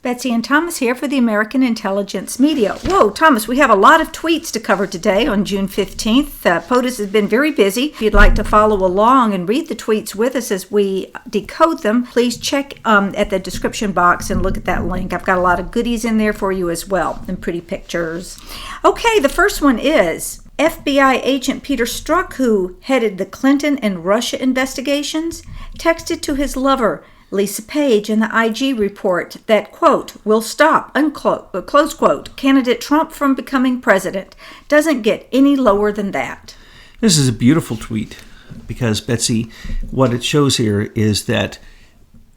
Betsy and Thomas here for the American Intelligence Media. Whoa, Thomas, we have a lot of tweets to cover today on June 15th. POTUS has been very busy. If you'd like to follow along and read the tweets with us as we decode them, please check at the description box and look at that link. I've got a lot of goodies in there for you as well, and pretty pictures. Okay, the first one is FBI agent Peter Strzok, who headed the Clinton and Russia investigations, texted to his lover, Lisa Page, in the IG report that, quote, will stop, unquote, close quote, candidate Trump from becoming president. Doesn't get any lower than that. This is a beautiful tweet because, Betsy, what it shows here is that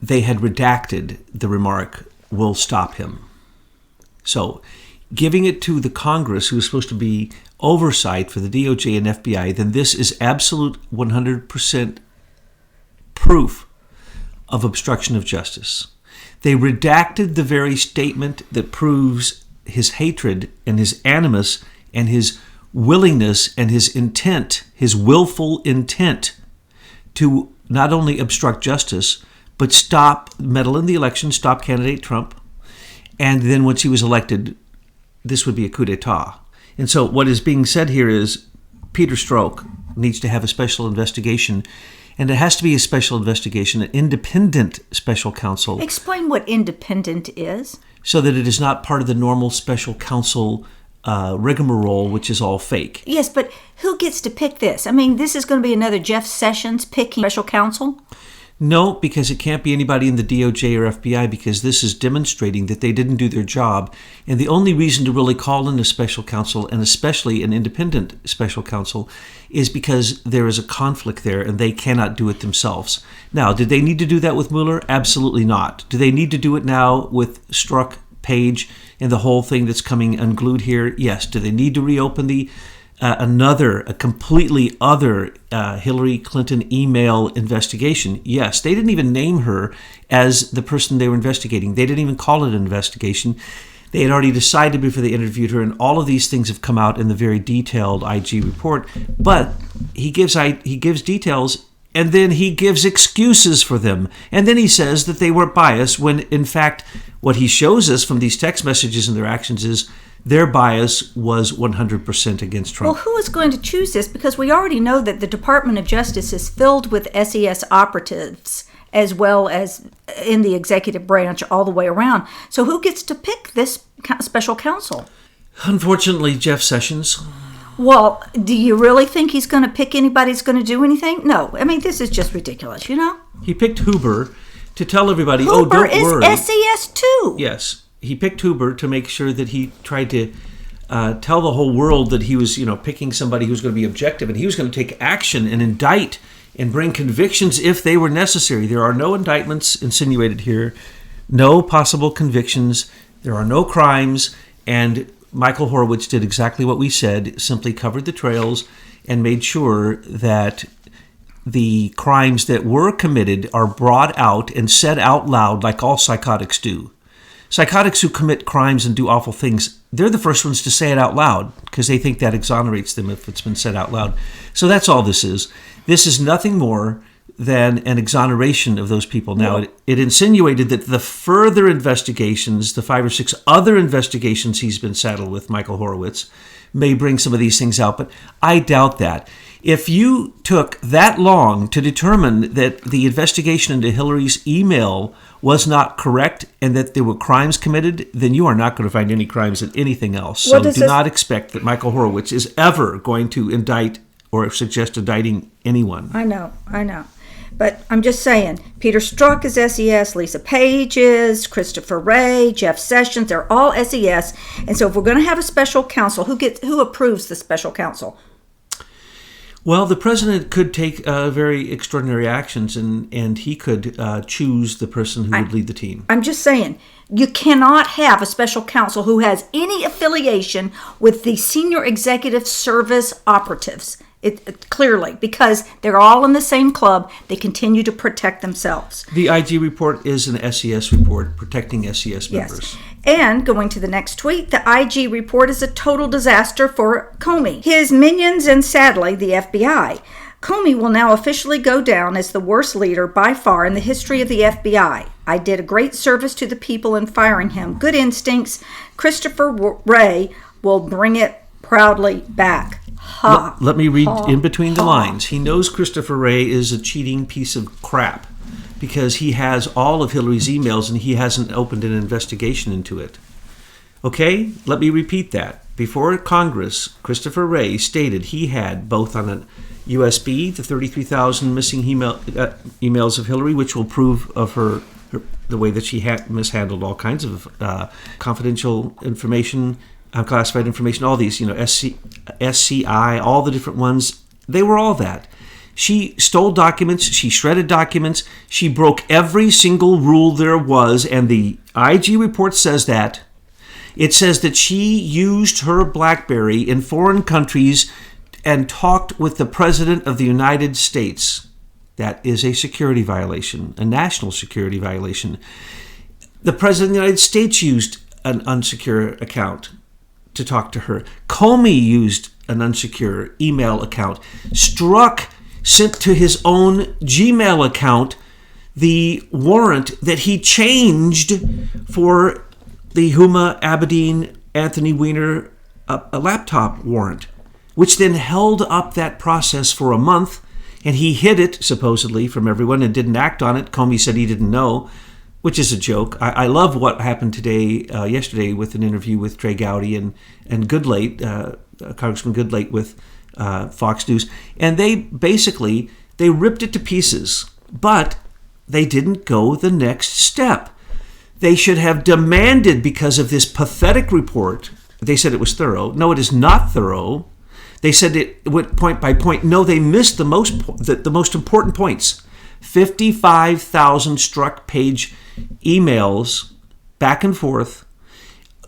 they had redacted the remark, will stop him. So giving it to the Congress, who is supposed to be oversight for the DOJ and FBI, then this is absolute 100% proof of obstruction of justice. They redacted the very statement that proves his hatred and his animus and his willingness and his intent, his willful intent to not only obstruct justice, but meddle in the election, stop candidate Trump. And then once he was elected, this would be a coup d'etat. And so what is being said here is Peter Strzok needs to have a special investigation. And it has to be a special investigation, an independent special counsel. Explain what independent is. So that it is not part of the normal special counsel rigmarole, which is all fake. Yes, but who gets to pick this? I mean, this is going to be another Jeff Sessions picking special counsel? No, because it can't be anybody in the DOJ or FBI, because this is demonstrating that they didn't do their job. And the only reason to really call in a special counsel, and especially an independent special counsel, is because there is a conflict there and they cannot do it themselves. Now, did they need to do that with Mueller? Absolutely not. Do they need to do it now with Strzok, Page, and the whole thing that's coming unglued here? Yes. Do they need to reopen a completely other Hillary Clinton email investigation? Yes. They didn't even name her as the person they were investigating. They didn't even call it an investigation. They had already decided before they interviewed her, and all of these things have come out in the very detailed IG report. But he gives details, and then he gives excuses for them. And then he says that they were biased, when in fact what he shows us from these text messages and their actions is their bias was 100% against Trump. Well, who is going to choose this? Because we already know that the Department of Justice is filled with SES operatives, as well as in the executive branch all the way around. So who gets to pick this special counsel? Unfortunately, Jeff Sessions. Well, do you really think he's going to pick anybody who's going to do anything? No. I mean, this is just ridiculous, you know? He picked Huber to tell everybody, Huber don't worry. is SES too. Yes. He picked Huber to make sure that he tried to tell the whole world that he was, picking somebody who was going to be objective, and he was going to take action and indict and bring convictions if they were necessary. There are no indictments insinuated here, no possible convictions, there are no crimes, and Michael Horowitz did exactly what we said, simply covered the trails and made sure that the crimes that were committed are brought out and said out loud like all psychotics do. Psychotics who commit crimes and do awful things, they're the first ones to say it out loud because they think that exonerates them if it's been said out loud. So that's all this is. This is nothing more than an exoneration of those people. Now, it insinuated that the further investigations, the 5 or 6 other investigations he's been saddled with, Michael Horowitz, may bring some of these things out, but I doubt that. If you took that long to determine that the investigation into Hillary's email was not correct and that there were crimes committed, then you are not going to find any crimes in anything else. So do not expect that Michael Horowitz is ever going to indict or suggest indicting anyone. I know. But I'm just saying, Peter Strzok is SES, Lisa Page is, Christopher Wray, Jeff Sessions, they're all SES. And so if we're going to have a special counsel, who approves the special counsel? Well, the president could take very extraordinary actions, and he could choose the person who would lead the team. I'm just saying, you cannot have a special counsel who has any affiliation with the senior executive service operatives. It clearly, because they're all in the same club, they continue to protect themselves. The IG report is an SES report protecting SES members. Yes. And going to the next tweet, the IG report is a total disaster for Comey, his minions, and sadly, the FBI. Comey will now officially go down as the worst leader by far in the history of the FBI. I did a great service to the people in firing him. Good instincts. Christopher Wray will bring it proudly back. Ha. Let me read in between the lines. He knows Christopher Wray is a cheating piece of crap because he has all of Hillary's emails and he hasn't opened an investigation into it. Okay, let me repeat that. Before Congress, Christopher Wray stated he had both on a USB, the 33,000 missing emails of Hillary, which will prove of her the way that she had mishandled all kinds of confidential information, classified information, all these, SCI, all the different ones. They were all that. She stole documents. She shredded documents. She broke every single rule there was, and the IG report says that. It says that she used her BlackBerry in foreign countries and talked with the President of the United States. That is a security violation, a national security violation. The President of the United States used an unsecure account to talk to her. Comey used an unsecure email account. Strzok sent to his own Gmail account the warrant that he changed for the Huma Abedin Anthony Weiner a laptop warrant, which then held up that process for a month, and he hid it, supposedly, from everyone and didn't act on it. Comey said he didn't know, which is a joke. I love what happened yesterday with an interview with Trey Gowdy and Goodlate, Congressman Goodlate with Fox News. And they ripped it to pieces, but they didn't go the next step. They should have demanded, because of this pathetic report, they said it was thorough. No, it is not thorough. They said it went point by point. No, they missed the most important points. 55,000 Strzok page emails back and forth,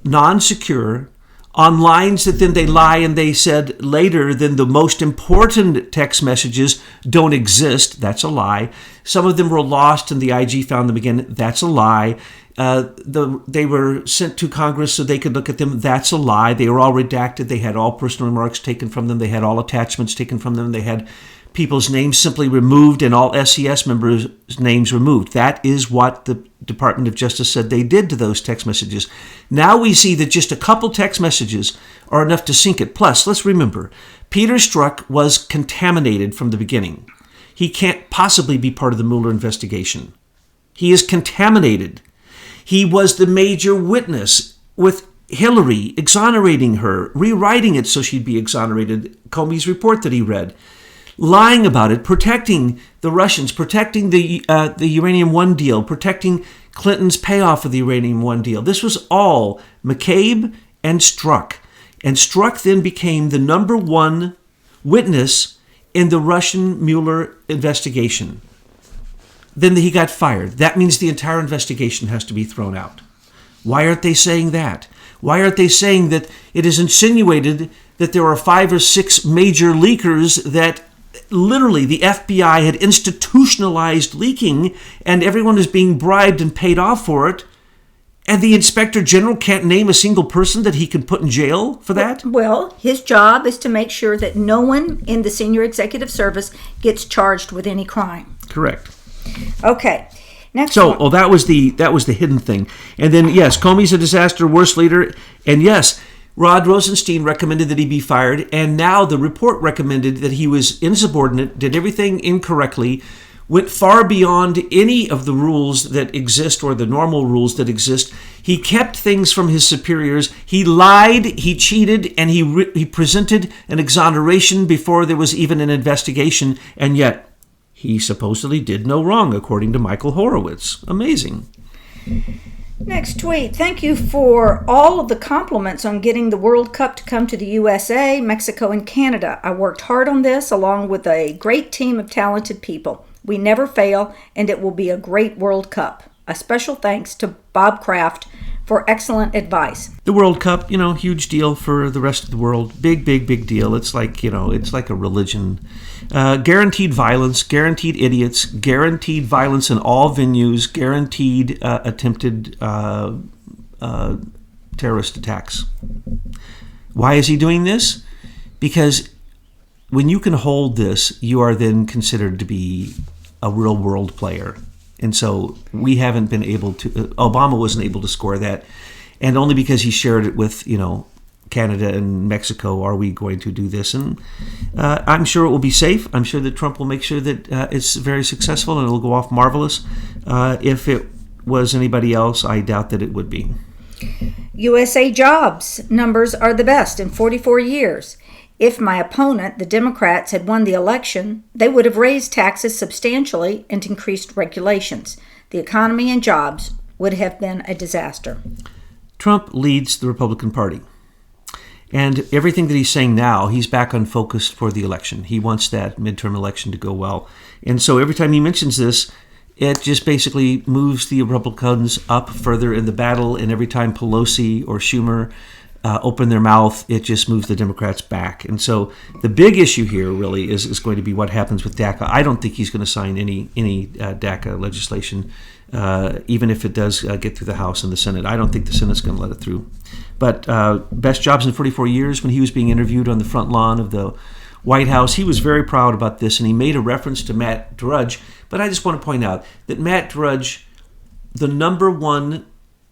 non-secure, on lines that then they lie and they said later then the most important text messages don't exist. That's a lie. Some of them were lost and the IG found them again. That's a lie. They were sent to Congress so they could look at them. That's a lie. They were all redacted. They had all personal remarks taken from them. They had all attachments taken from them. They had people's names simply removed and all SES members' names removed. That is what the Department of Justice said they did to those text messages. Now we see that just a couple text messages are enough to sink it. Plus, let's remember, Peter Strzok was contaminated from the beginning. He can't possibly be part of the Mueller investigation. He is contaminated. He was the major witness with Hillary, exonerating her, rewriting it so she'd be exonerated, Comey's report that he read, lying about it, protecting the Russians, protecting the Uranium One deal, protecting Clinton's payoff of the Uranium One deal. This was all McCabe and Strzok. And Strzok then became the number one witness in the Russian Mueller investigation. Then he got fired. That means the entire investigation has to be thrown out. Why aren't they saying that? Why aren't they saying that it is insinuated that there are 5 or 6 major leakers that literally the FBI had institutionalized leaking and everyone is being bribed and paid off for it, and the Inspector General can't name a single person that he can put in jail for that? Well, his job is to make sure that no one in the senior executive service gets charged with any crime. Correct. Okay. Next so, one. that was the hidden thing. And then, yes, Comey's a disaster, worst leader. And yes, Rod Rosenstein recommended that he be fired. And now the report recommended that he was insubordinate, did everything incorrectly, went far beyond any of the rules that exist or the normal rules that exist. He kept things from his superiors. He lied, he cheated, and he presented an exoneration before there was even an investigation. And yet, he supposedly did no wrong, according to Michael Horowitz. Amazing. Next tweet. Thank you for all of the compliments on getting the World Cup to come to the USA, Mexico, and Canada. I worked hard on this along with a great team of talented people. We never fail, and it will be a great World Cup. A special thanks to Bob Kraft for excellent advice. The World Cup, huge deal for the rest of the world. Big, big, big deal. It's like, it's like a religion. Guaranteed violence, guaranteed idiots, guaranteed violence in all venues, guaranteed attempted terrorist attacks. Why is he doing this? Because when you can hold this, you are then considered to be a real world player. And so we haven't been able to, Obama wasn't able to score that. And only because he shared it with, Canada and Mexico are we going to do this. And I'm sure it will be safe. I'm sure that Trump will make sure that it's very successful and it'll go off marvelous. If it was anybody else, I doubt that it would be. USA jobs numbers are the best in 44 years. If my opponent, the Democrats, had won the election, they would have raised taxes substantially and increased regulations. The economy and jobs would have been a disaster. Trump leads the Republican Party. And everything that he's saying now, he's back on focus for the election. He wants that midterm election to go well. And so every time he mentions this, it just basically moves the Republicans up further in the battle. And every time Pelosi or Schumer open their mouth, it just moves the Democrats back. And so the big issue here really is going to be what happens with DACA. I don't think he's going to sign any DACA legislation, even if it does get through the House and the Senate. I don't think the Senate's going to let it through. But best jobs in 44 years, when he was being interviewed on the front lawn of the White House, he was very proud about this, and he made a reference to Matt Drudge. But I just want to point out that Matt Drudge, the number one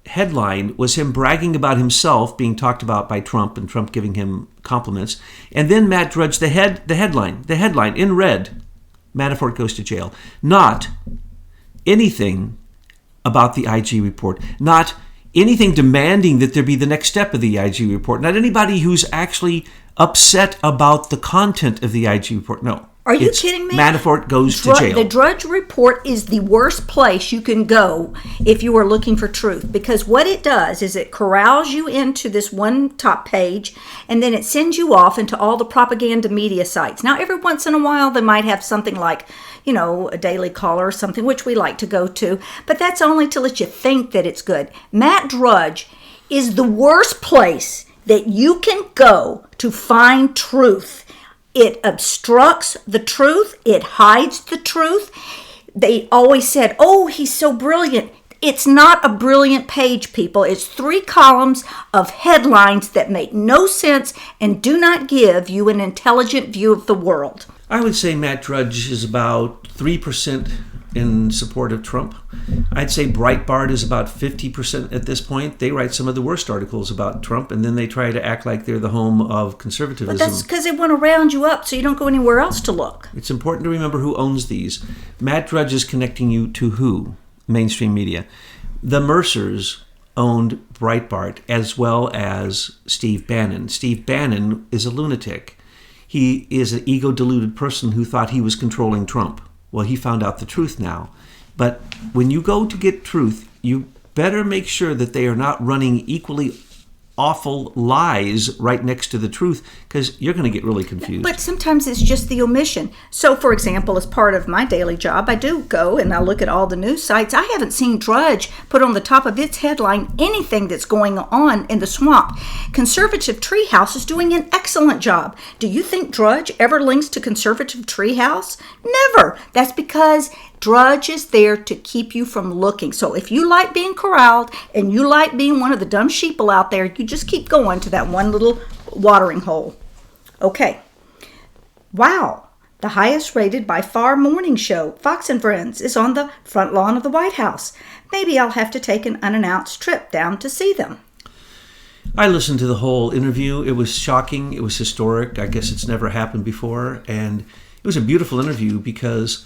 headline was him bragging about himself being talked about by Trump and Trump giving him compliments. And then Matt Drudge, the headline in red, Manafort goes to jail. Not anything about the IG report. Not anything demanding that there be the next step of the IG report. Not anybody who's actually upset about the content of the IG report. No. Are you kidding me? Manafort goes to jail. The Drudge Report is the worst place you can go if you are looking for truth, because what it does is it corrals you into this one top page, and then it sends you off into all the propaganda media sites. Now, every once in a while, they might have something like, a Daily Caller or something, which we like to go to, but that's only to let you think that it's good. Matt Drudge is the worst place that you can go to find truth. It obstructs the truth. It hides the truth. They always said, oh, he's so brilliant. It's not a brilliant page, people. It's 3 columns of headlines that make no sense and do not give you an intelligent view of the world. I would say Matt Drudge is about 3% in support of Trump. I'd say Breitbart is about 50% at this point. They write some of the worst articles about Trump, and then they try to act like they're the home of conservatism. But that's because they want to round you up so you don't go anywhere else to look. It's important to remember who owns these. Matt Drudge is connecting you to who? Mainstream media. The Mercers owned Breitbart, as well as Steve Bannon. Steve Bannon is a lunatic. He is an ego-deluded person who thought he was controlling Trump. Well, he found out the truth now. But when you go to get truth, you better make sure that they are not running equally awful lies right next to the truth, because you're going to get really confused. But sometimes it's just the omission. So, for example, as part of my daily job, I do go and I look at all the news sites. I haven't seen Drudge put on the top of its headline anything that's going on in the swamp. Conservative Treehouse is doing an excellent job. Do you think Drudge ever links to Conservative Treehouse? Never. That's because Drudge is there to keep you from looking. So if you like being corralled and you like being one of the dumb sheeple out there, you just keep going to that one little watering hole. Okay. Wow. The highest rated by far morning show, Fox and Friends, is on the front lawn of the White House. Maybe I'll have to take an unannounced trip down to see them. I listened to the whole interview. It was shocking. It was historic. I guess it's never happened before. And it was a beautiful interview because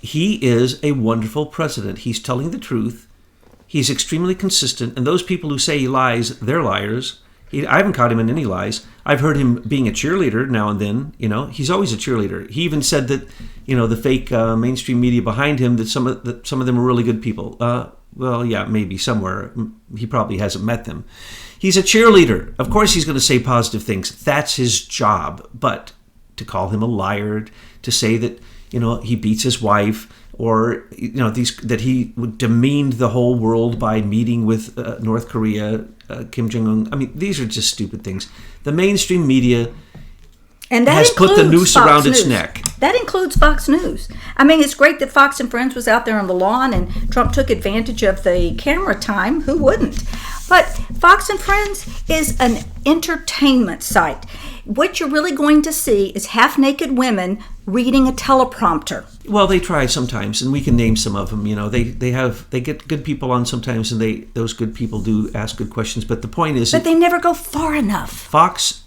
he is a wonderful president. He's telling the truth. He's extremely consistent. And those people who say he lies, they're liars. I haven't caught him in any lies. I've heard him being a cheerleader now and then. He's always a cheerleader. He even said that, the fake mainstream media behind him, that some of them are really good people. Well, yeah, maybe somewhere. He probably hasn't met them. He's a cheerleader. Of course he's going to say positive things. That's his job. But to call him a liar, to say that, he beats his wife, or that he demeaned the whole world by meeting with North Korea, Kim Jong-un. I mean, these are just stupid things. The mainstream media has put the noose around its neck. That includes Fox News. I mean, it's great that Fox and Friends was out there on the lawn and Trump took advantage of the camera time. Who wouldn't? But Fox and Friends is an entertainment site. What you're really going to see is half-naked women reading a teleprompter. Well, they try sometimes, and we can name some of them. They get good people on sometimes, and those good people do ask good questions. But the point is, But they never go far enough. Fox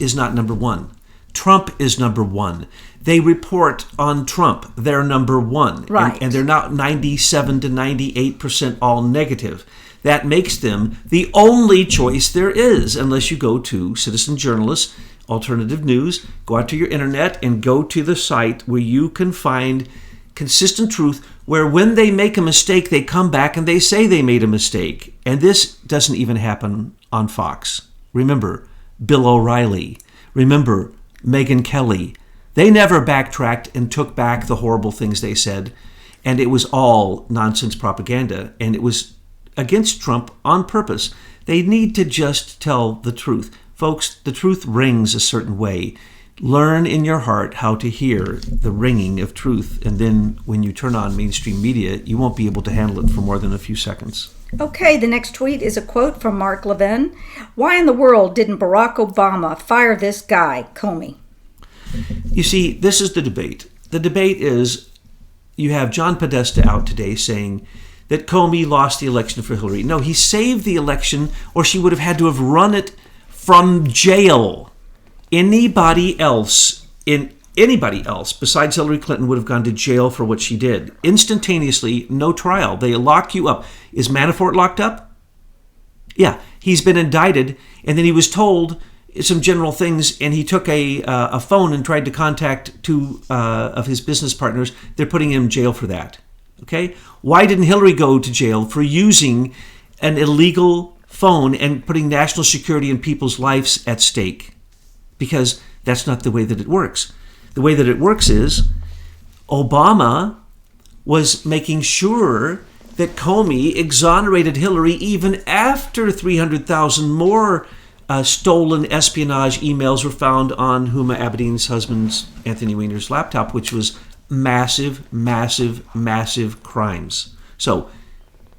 is not number one. Trump is number one. They report on Trump. They're number one. Right. And they're not 97 to 98% all negative. That makes them the only choice there is, unless you go to Citizen Journalists, Alternative News, go out to your internet and go to the site where you can find consistent truth, where when they make a mistake, they come back and they say they made a mistake. And this doesn't even happen on Fox. Remember Bill O'Reilly. Remember Megyn Kelly. They never backtracked and took back the horrible things they said. And it was all nonsense propaganda. And it was against Trump on purpose. They need to just tell the truth. Folks, the truth rings a certain way. Learn in your heart how to hear the ringing of truth. And then when you turn on mainstream media, you won't be able to handle it for more than a few seconds. Okay, the next tweet is a quote from Mark Levin. Why in the world didn't Barack Obama fire this guy, Comey? You see, this is the debate. The debate is, you have John Podesta out today saying that Comey lost the election for Hillary. No, he saved the election, or she would have had to have run it from jail. Anybody else besides Hillary Clinton would have gone to jail for what she did. Instantaneously, no trial. They lock you up. Is Manafort locked up? Yeah, he's been indicted, and then he was told some general things, and he took a phone and tried to contact two of his business partners. They're putting him in jail for that. Okay? Why didn't Hillary go to jail for using an illegal phone and putting national security and people's lives at stake? Because that's not the way that it works. The way that it works is Obama was making sure that Comey exonerated Hillary even after 300,000 more stolen espionage emails were found on Huma Abedin's husband's, Anthony Weiner's laptop, which was massive, massive, massive crimes. So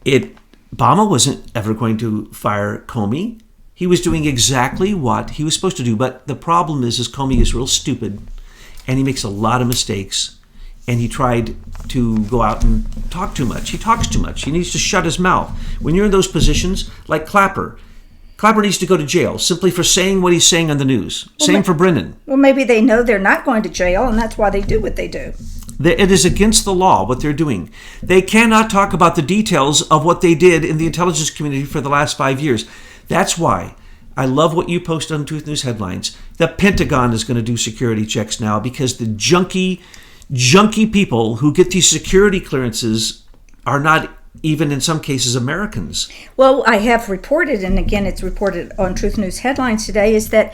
Obama wasn't ever going to fire Comey. He was doing exactly what he was supposed to do. But the problem is Comey is real stupid, and he makes a lot of mistakes. And he tried to go out and talk too much. He talks too much. He needs to shut his mouth. When you're in those positions, like Clapper needs to go to jail simply for saying what he's saying on the news. Same for Brennan. Well, maybe they know they're not going to jail, and that's why they do what they do. It is against the law what they're doing. They cannot talk about the details of what they did in the intelligence community for the last 5 years. That's why I love what you post on Truth News Headlines. The Pentagon is going to do security checks now because the junky people who get these security clearances are not even in some cases Americans. Well, I have reported, and again it's reported on Truth News Headlines today, is that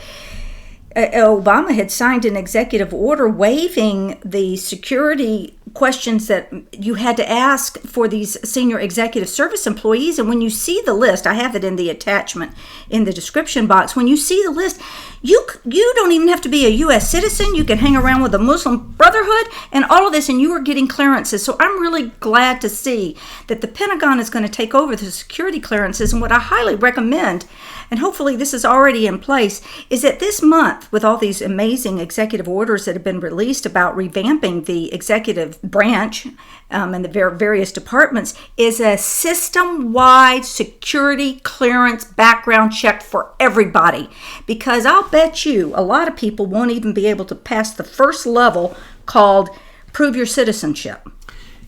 Obama had signed an executive order waiving the security questions that you had to ask for these senior executive service employees. And when you see the list, I have it in the attachment in the description box. When you see the list, you don't even have to be a U.S. citizen. You can hang around with the Muslim Brotherhood and all of this, and you are getting clearances. So I'm really glad to see that the Pentagon is going to take over the security clearances. And what I highly recommend, and hopefully this is already in place, is that this month, with all these amazing executive orders that have been released about revamping the executive branch and the various departments, is a system-wide security clearance background check for everybody. Because I'll bet you a lot of people won't even be able to pass the first level called Prove Your Citizenship.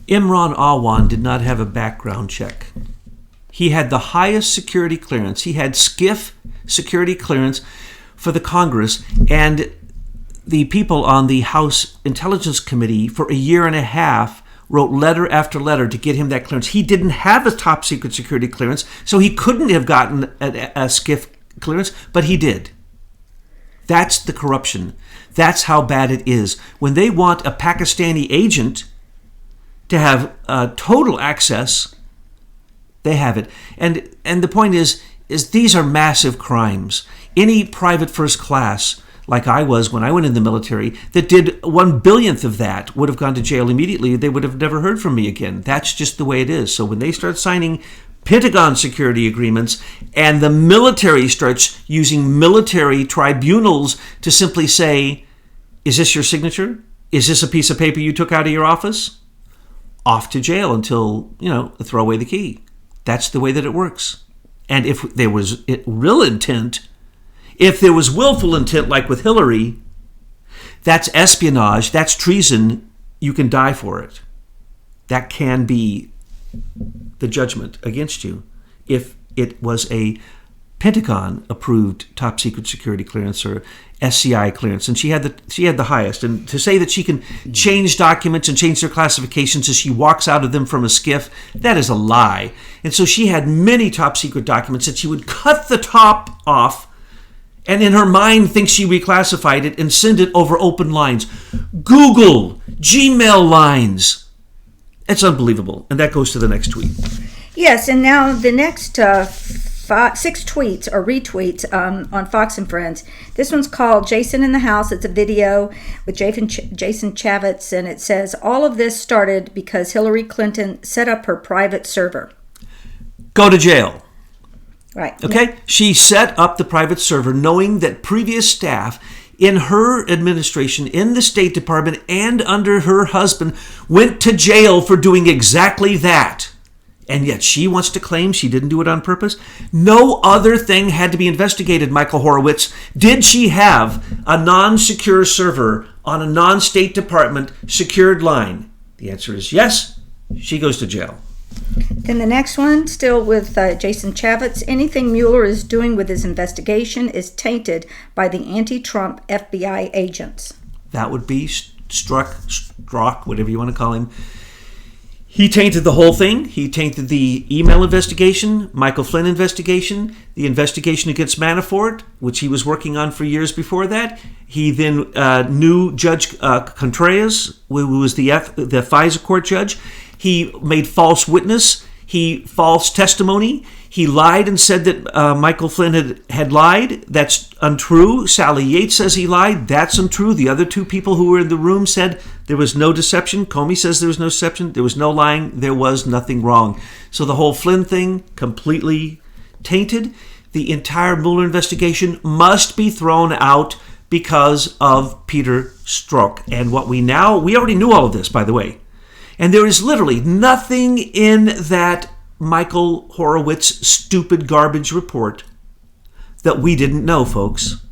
Imran Awan did not have a background check. He had the highest security clearance. He had SCIF security clearance for the Congress, and the people on the House Intelligence Committee for a year and a half wrote letter after letter to get him that clearance. He didn't have a top secret security clearance, so he couldn't have gotten a SCIF clearance, but he did. That's the corruption. That's how bad it is. When they want a Pakistani agent to have total access, they have it. And the point is these are massive crimes. Any private first class, like I was when I went in the military, that did 1/1,000,000th of that would have gone to jail immediately. They would have never heard from me again. That's just the way it is. So when they start signing Pentagon security agreements, and the military starts using military tribunals to simply say, is this your signature? Is this a piece of paper you took out of your office? Off to jail until, throw away the key. That's the way that it works. And if there was real intent, if there was willful intent like with Hillary, that's espionage, that's treason, you can die for it. That can be the judgment against you if it was a Pentagon-approved top-secret security clearance or SCI clearance, and she had the highest. And to say that she can change documents and change their classifications as she walks out of them from a skiff, that is a lie. And so she had many top-secret documents that she would cut the top off, and in her mind thinks she reclassified it and send it over open lines. Google, Gmail lines. It's unbelievable. And that goes to the next tweet. Yes, and now the next 6 tweets or retweets on Fox and Friends. This one's called Jason in the House. It's a video with Jason Chaffetz, and it says, all of this started because Hillary Clinton set up her private server. Go to jail. Right. Okay? She set up the private server knowing that previous staff in her administration, in the State Department, and under her husband went to jail for doing exactly that. And yet she wants to claim she didn't do it on purpose? No other thing had to be investigated, Michael Horowitz. Did she have a non-secure server on a non-State Department secured line? The answer is yes. She goes to jail. Then the next one, still with Jason Chaffetz. Anything Mueller is doing with his investigation is tainted by the anti-Trump FBI agents. That would be Strzok, whatever you want to call him. He tainted the whole thing. He tainted the email investigation, Michael Flynn investigation, the investigation against Manafort, which he was working on for years before that. He then knew Judge Contreras, who was the FISA court judge. He made false witness. False testimony. He lied and said that Michael Flynn had lied. That's untrue. Sally Yates says he lied. That's untrue. The other 2 people who were in the room said there was no deception. Comey says there was no deception. There was no lying. There was nothing wrong. So the whole Flynn thing completely tainted. The entire Mueller investigation must be thrown out because of Peter Strzok. And we already knew all of this, by the way. And there is literally nothing in that Michael Horowitz stupid garbage report that we didn't know, folks.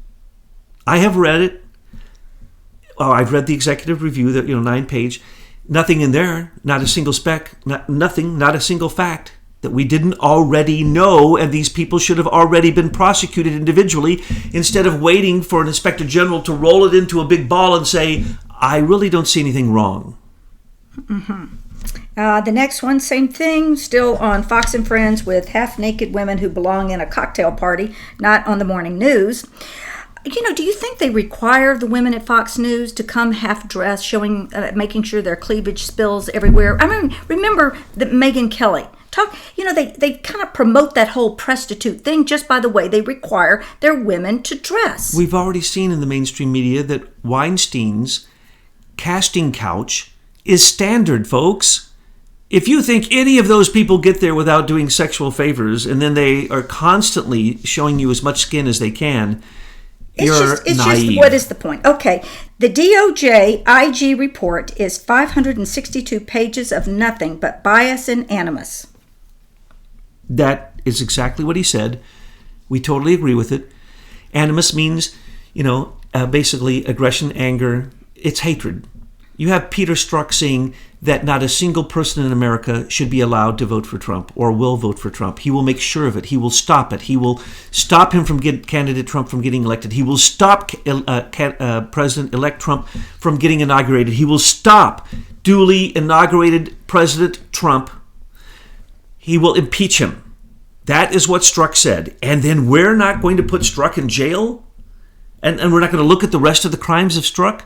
I have read it. I've read the executive review, that 9-page. Nothing in there, not a single spec, nothing, not a single fact that we didn't already know, and these people should have already been prosecuted individually instead of waiting for an inspector general to roll it into a big ball and say, I really don't see anything wrong. Mm-hmm. The next one, same thing, still on Fox and Friends with half-naked women who belong in a cocktail party, not on the morning news. Do you think they require the women at Fox News to come half-dressed, showing, making sure their cleavage spills everywhere? I mean, remember that Megyn Kelly they kind of promote that whole prostitute thing just by the way they require their women to dress. We've already seen in the mainstream media that Weinstein's casting couch is standard, folks. If you think any of those people get there without doing sexual favors and then they are constantly showing you as much skin as they can, you're naive. What is the point? Okay, the DOJ IG report is 562 pages of nothing but bias and animus. That is exactly what he said. We totally agree with it. Animus means, basically aggression, anger. It's hatred. You have Peter Strzok saying that not a single person in America should be allowed to vote for Trump or will vote for Trump. He will make sure of it. He will stop it. He will stop him from candidate Trump from getting elected. He will stop President-elect Trump from getting inaugurated. He will stop duly inaugurated President Trump. He will impeach him. That is what Strzok said. And then we're not going to put Strzok in jail? And we're not going to look at the rest of the crimes of Strzok?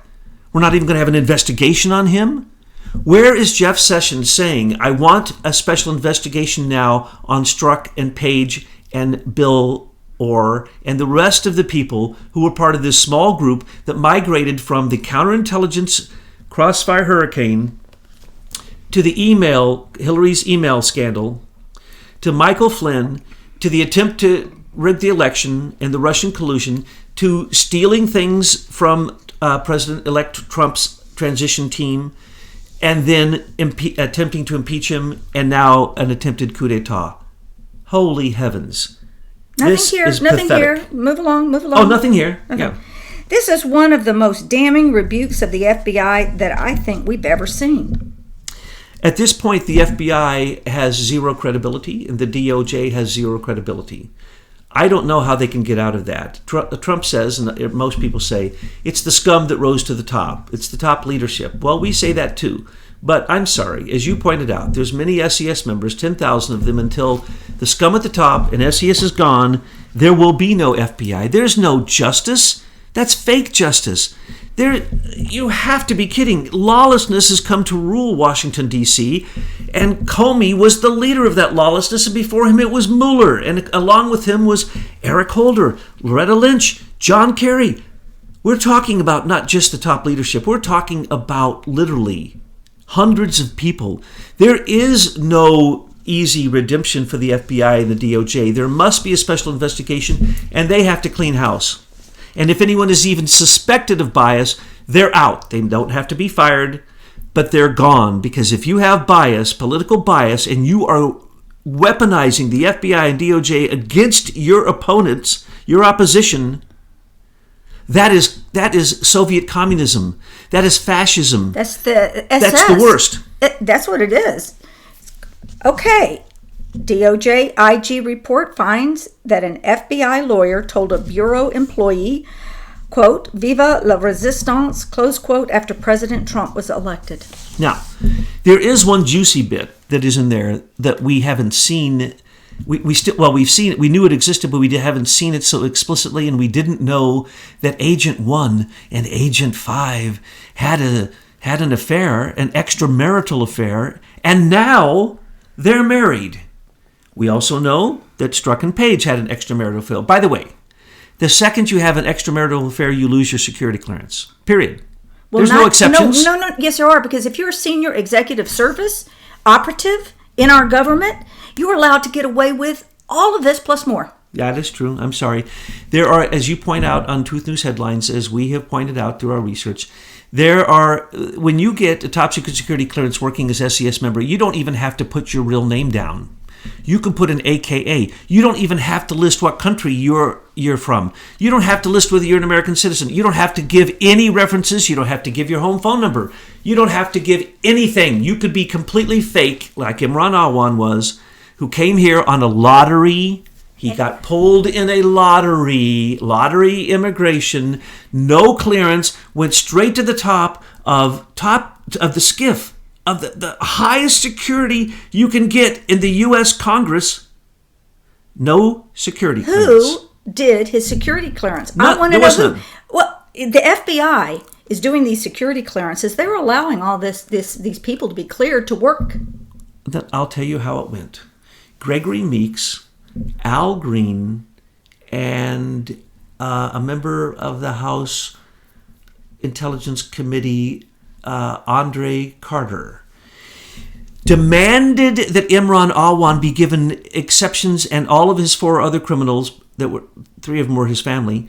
We're not even going to have an investigation on him? Where is Jeff Sessions saying, I want a special investigation now on Strzok and Page and Bill Orr and the rest of the people who were part of this small group that migrated from the counterintelligence crossfire hurricane to the Hillary's email scandal, to Michael Flynn, to the attempt to rig the election and the Russian collusion, to stealing things from President-elect Trump's transition team, and then attempting to impeach him, and now an attempted coup d'etat. Holy heavens. Nothing This here. is Nothing pathetic. here. Move along. Move along. Oh, nothing here. Okay. Yeah. This is one of the most damning rebukes of the FBI that I think we've ever seen. At this point, the FBI has zero credibility, and the DOJ has zero credibility. I don't know how they can get out of that. Trump says, and most people say, it's the scum that rose to the top. It's the top leadership. Well, we say that too. But I'm sorry, as you pointed out, there's many SES members, 10,000 of them, until the scum at the top and SES is gone, there will be no FBI. There's no justice. That's fake justice. You have to be kidding. Lawlessness has come to rule Washington, D.C., and Comey was the leader of that lawlessness, and before him it was Mueller, and along with him was Eric Holder, Loretta Lynch, John Kerry. We're talking about not just the top leadership. We're talking about literally hundreds of people. There is no easy redemption for the FBI and the DOJ. There must be a special investigation, and they have to clean house. And if anyone is even suspected of bias, they're out. They don't have to be fired, but they're gone. Because if you have bias, political bias, and you are weaponizing the FBI and DOJ against your opponents, your opposition, that is Soviet communism. That is fascism. That's the SS. That's the worst. That's what it is. Okay. DOJ IG report finds that an FBI lawyer told a bureau employee, quote, "Viva la resistance," close quote, after President Trump was elected. Now, there is one juicy bit that is in there that we haven't seen. We've seen it. We knew it existed, but we haven't seen it so explicitly, and we didn't know that Agent 1 and Agent 5 had an affair, an extramarital affair, and now they're married. We also know that Strzok and Page had an extramarital affair. By the way, the second you have an extramarital affair, you lose your security clearance. Period. Well, There's no exceptions. No. Yes, there are, because if you're a senior executive service operative in our government, you're allowed to get away with all of this plus more. That is true. I'm sorry. There are, as you point out on Truth News Headlines, as we have pointed out through our research, when you get a top secret security clearance working as SES member, you don't even have to put your real name down. You can put an AKA. You don't even have to list what country you're from. You don't have to list whether you're an American citizen. You don't have to give any references. You don't have to give your home phone number. You don't have to give anything. You could be completely fake, like Imran Awan was, who came here on a lottery. He got pulled in a lottery immigration, no clearance, went straight to the top of the SCIF. Of the highest security you can get in the U.S. Congress, no security clearance. Who did his security clearance? I want to know who. Well, the FBI is doing these security clearances. They were allowing all these people to be cleared to work. Then I'll tell you how it went. Gregory Meeks, Al Green, and a member of the House Intelligence Committee, Andre Carter, demanded that Imran Awan be given exceptions, and all of his 4 other criminals, 3 of them were his family,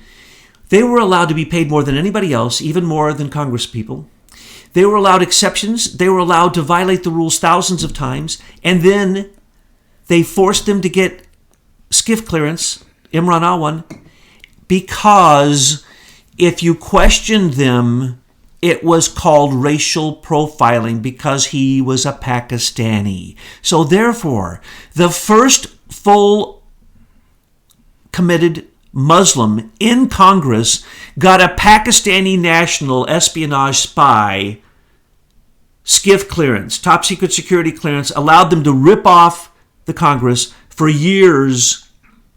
they were allowed to be paid more than anybody else, even more than Congress people. They were allowed exceptions. They were allowed to violate the rules thousands of times, and then they forced them to get SCIF clearance, Imran Awan, because if you questioned them, it was called racial profiling because he was a Pakistani. So therefore, the first full committed Muslim in Congress got a Pakistani national espionage spy SCIF clearance, top secret security clearance, allowed them to rip off the Congress for years,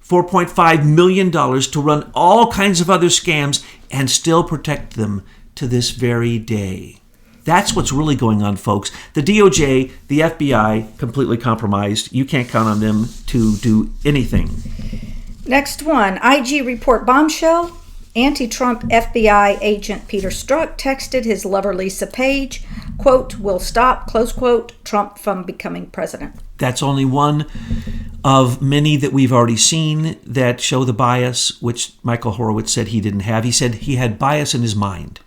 $4.5 million to run all kinds of other scams and still protect them to this very day. That's what's really going on, folks. The DOJ, the FBI, completely compromised. You can't count on them to do anything. Next one, IG report bombshell. Anti-Trump FBI agent Peter Strzok texted his lover Lisa Page, quote, "will stop," close quote, Trump from becoming president. That's only one of many that we've already seen that show the bias, which Michael Horowitz said he didn't have. He said he had bias in his mind,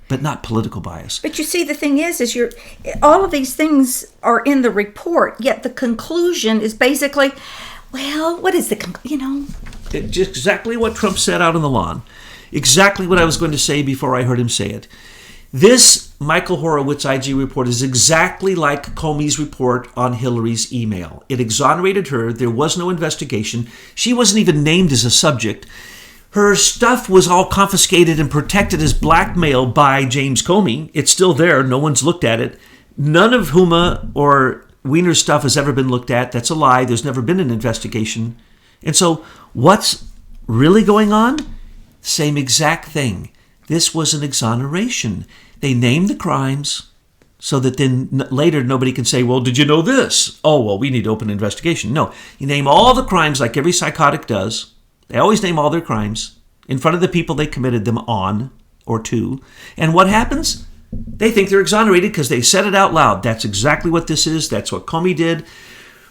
but not political bias. But you see, the thing is all of these things are in the report, yet the conclusion is basically, well, what is Just exactly what Trump said out on the lawn. Exactly what I was going to say before I heard him say it. This Michael Horowitz IG report is exactly like Comey's report on Hillary's email. It exonerated her. There was no investigation. She wasn't even named as a subject. Her stuff was all confiscated and protected as blackmail by James Comey. It's still there. No one's looked at it. None of Huma or Weiner's stuff has ever been looked at. That's a lie. There's never been an investigation. And so what's really going on? Same exact thing. This was an exoneration. They named the crimes so that then later nobody can say, well, did you know this? Oh, well, we need to open an investigation. No, you name all the crimes like every psychotic does. They always name all their crimes in front of the people they committed them on or to. And what happens? They think they're exonerated because they said it out loud. That's exactly what this is. That's what Comey did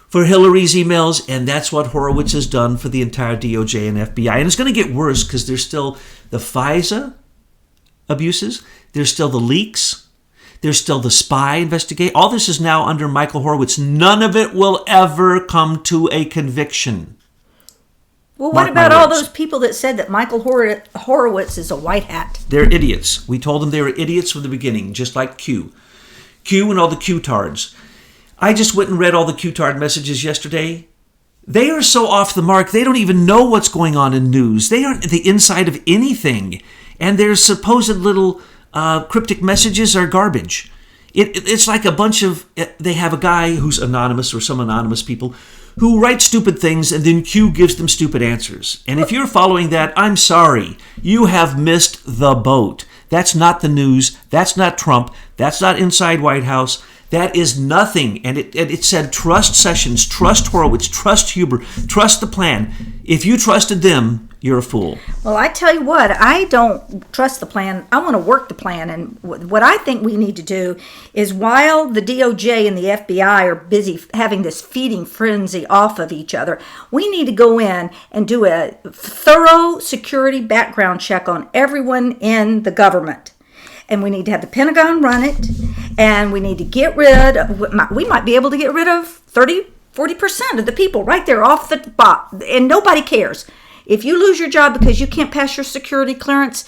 for Hillary's emails, and that's what Horowitz has done for the entire DOJ and FBI. And it's going to get worse because there's still the FISA abuses, there's still the leaks, there's still the spy investigation. All this is now under Michael Horowitz. None of it will ever come to a conviction. Well, what about all those people that said that Michael Horowitz is a white hat? They're idiots. We told them they were idiots from the beginning, just like Q. Q and all the Q-tards. I just went and read all the Q-tard messages yesterday. They are so off the mark, they don't even know what's going on in news. They aren't the inside of anything. And their supposed little cryptic messages are garbage. It's like a bunch of... They have a guy who's anonymous or some anonymous people who write stupid things and then Q gives them stupid answers. And if you're following that, I'm sorry. You have missed the boat. That's not the news. That's not Trump. That's not Inside White House. That is nothing. And it said, trust Sessions, trust Horowitz, trust Huber, trust the plan. If you trusted them, you're a fool. Well, I tell you what, I don't trust the plan. I want to work the plan. And what I think we need to do is, while the DOJ and the FBI are busy having this feeding frenzy off of each other, we need to go in and do a thorough security background check on everyone in the government. And we need to have the Pentagon run it, and we need to get rid of, we might be able to get rid of 40% of the people right there off the bat, and nobody cares. If you lose your job because you can't pass your security clearance,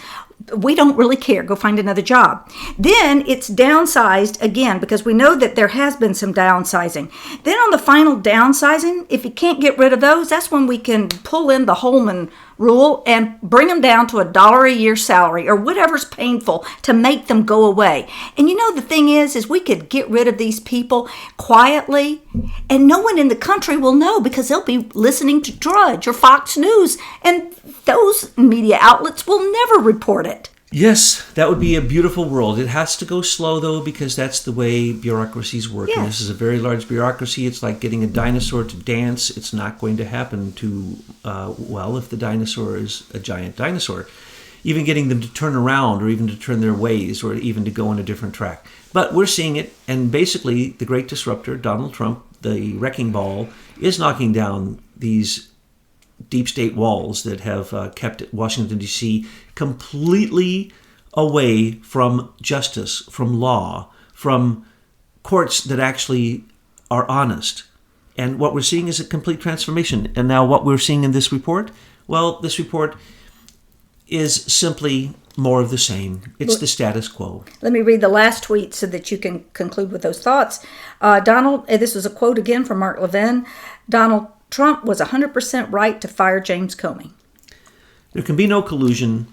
we don't really care. Go find another job. Then it's downsized again, because we know that there has been some downsizing. Then on the final downsizing, if you can't get rid of those, that's when we can pull in the Holman rule and bring them down to $1 a year salary or whatever's painful to make them go away. And you know, the thing is we could get rid of these people quietly and no one in the country will know, because they'll be listening to Drudge or Fox News, and those media outlets will never report it. Yes, that would be a beautiful world. It has to go slow, though, because that's the way bureaucracies work. Yes. And this is a very large bureaucracy. It's like getting a dinosaur to dance. It's not going to happen if the dinosaur is a giant dinosaur. Even getting them to turn around, or even to turn their ways, or even to go on a different track. But we're seeing it, and basically the great disruptor, Donald Trump, the wrecking ball, is knocking down these deep state walls that have kept Washington, D.C. completely away from justice, from law, from courts that actually are honest. And what we're seeing is a complete transformation. And now what we're seeing in this report, well, this report is simply more of the same. It's the status quo. Let me read the last tweet so that you can conclude with those thoughts. Donald, this is a quote again from Mark Levin. Donald Trump was 100% right to fire James Comey. There can be no collusion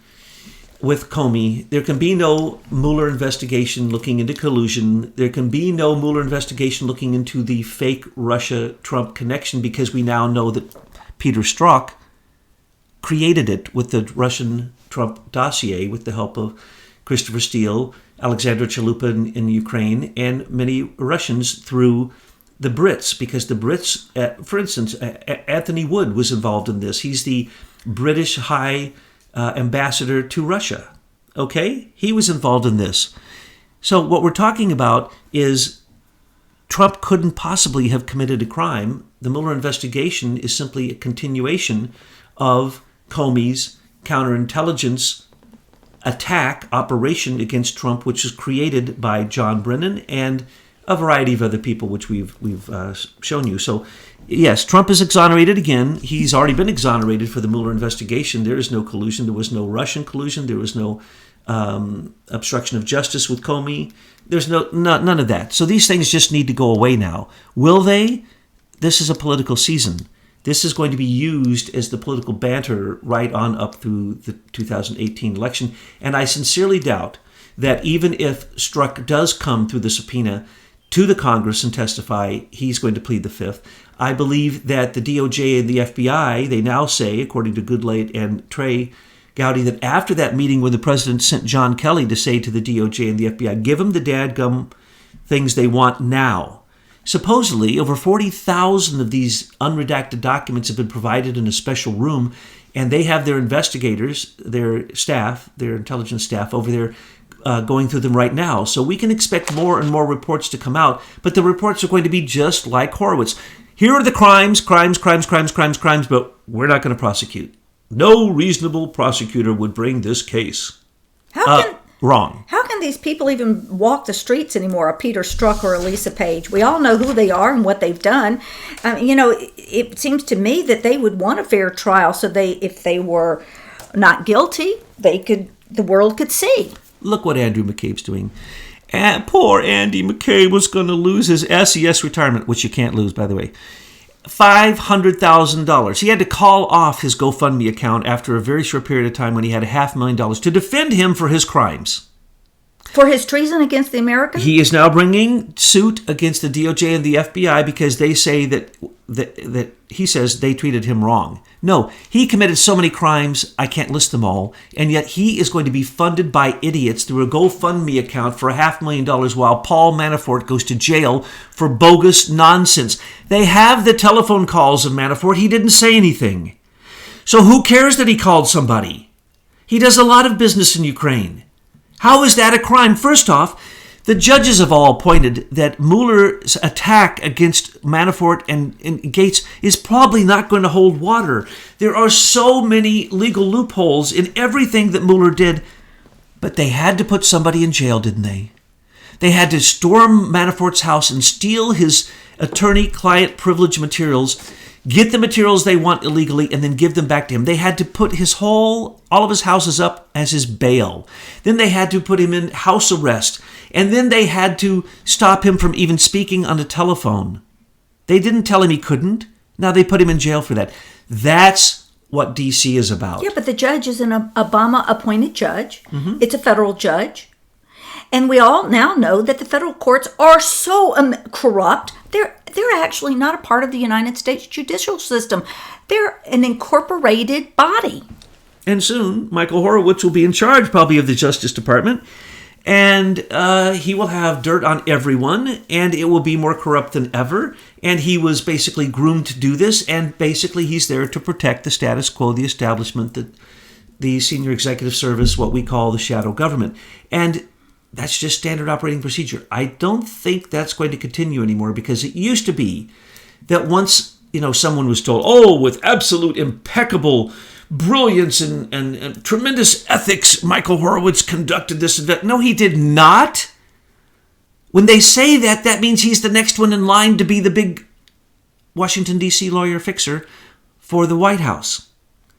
with Comey. There can be no Mueller investigation looking into collusion. There can be no Mueller investigation looking into the fake Russia-Trump connection, because we now know that Peter Strzok created it with the Russian Trump dossier with the help of Christopher Steele, Alexandra Chalupa in Ukraine, and many Russians through the Brits, because the Brits, for instance, Anthony Wood was involved in this. He's the British High Ambassador to Russia. Okay? He was involved in this. So what we're talking about is Trump couldn't possibly have committed a crime. The Mueller investigation is simply a continuation of Comey's counterintelligence attack operation against Trump, which was created by John Brennan and a variety of other people, which we've shown you. So, yes, Trump is exonerated again. He's already been exonerated for the Mueller investigation. There is no collusion. There was no Russian collusion. There was no obstruction of justice with Comey. There's none of that. So these things just need to go away now. Will they? This is a political season. This is going to be used as the political banter right on up through the 2018 election. And I sincerely doubt that even if Strzok does come through the subpoena to the Congress and testify, he's going to plead the Fifth. I believe that the DOJ and the FBI, they now say, according to Goodlate and Trey Gowdy, that after that meeting when the president sent John Kelly to say to the DOJ and the FBI, give them the dadgum things they want now. Supposedly, over 40,000 of these unredacted documents have been provided in a special room, and they have their investigators, their staff, their intelligence staff over there going through them right now. So we can expect more and more reports to come out, but the reports are going to be just like Horowitz. Here are the crimes, but we're not going to prosecute. No reasonable prosecutor would bring this case. Wrong. How can these people even walk the streets anymore? A Peter Strzok or a Lisa Page. We all know who they are and what they've done. It seems to me that they would want a fair trial, so if they were not guilty, the world could see. Look what Andrew McCabe's doing. And poor Andy McCabe was going to lose his SES retirement, which you can't lose, by the way. $500,000. He had to call off his GoFundMe account after a very short period of time when he had $500,000 to defend him for his crimes. For his treason against the Americans? He is now bringing suit against the DOJ and the FBI because they say that he says they treated him wrong. No, he committed so many crimes, I can't list them all, and yet he is going to be funded by idiots through a GoFundMe account for $500,000 while Paul Manafort goes to jail for bogus nonsense. They have the telephone calls of Manafort. He didn't say anything. So who cares that he called somebody? He does a lot of business in Ukraine. How is that a crime? First off, the judges have all pointed that Mueller's attack against Manafort and Gates is probably not going to hold water. There are so many legal loopholes in everything that Mueller did, but they had to put somebody in jail, didn't they? They had to storm Manafort's house and steal his attorney-client privilege materials, get the materials they want illegally, and then give them back to him. They had to put all of his houses up as his bail. Then they had to put him in house arrest. And then they had to stop him from even speaking on the telephone. They didn't tell him he couldn't. Now they put him in jail for that. That's what D.C. is about. Yeah, but the judge is an Obama-appointed judge. Mm-hmm. It's a federal judge. And we all now know that the federal courts are so corrupt. They're actually not a part of the United States judicial system. They're an incorporated body. And soon, Michael Horowitz will be in charge probably of the Justice Department. And he will have dirt on everyone, and it will be more corrupt than ever. And he was basically groomed to do this, and basically he's there to protect the status quo, the establishment, the senior executive service, what we call the shadow government. And that's just standard operating procedure. I don't think that's going to continue anymore, because it used to be that once someone was told, with absolute impeccable brilliance and tremendous ethics, Michael Horowitz conducted this event. No, he did not. When they say that, that means he's the next one in line to be the big Washington, D.C. lawyer fixer for the White House.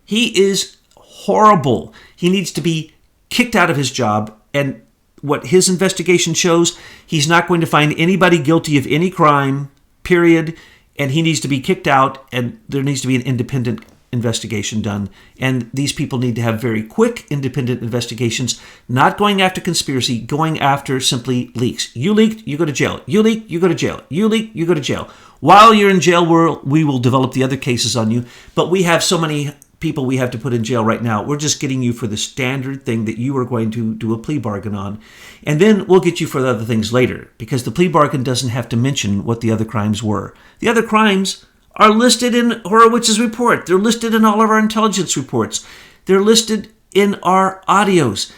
He is horrible. He needs to be kicked out of his job, and what his investigation shows, he's not going to find anybody guilty of any crime, period, and he needs to be kicked out, and there needs to be an independent investigation done. And these people need to have very quick, independent investigations, not going after conspiracy, going after simply leaks. You leaked, you go to jail. You leaked, you go to jail. You leaked, you go to jail. While you're in jail, we will develop the other cases on you, but we have so many people we have to put in jail right now. We're just getting you for the standard thing that you are going to do a plea bargain on. And then we'll get you for the other things later, because the plea bargain doesn't have to mention what the other crimes were. The other crimes are listed in Horowitz's report. They're listed in all of our intelligence reports. They're listed in our audios.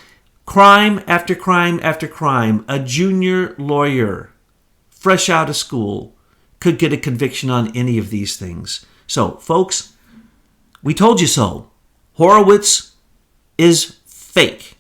Crime after crime after crime. A junior lawyer fresh out of school, could get a conviction on any of these things. So, folks, we told you so. Horowitz is fake.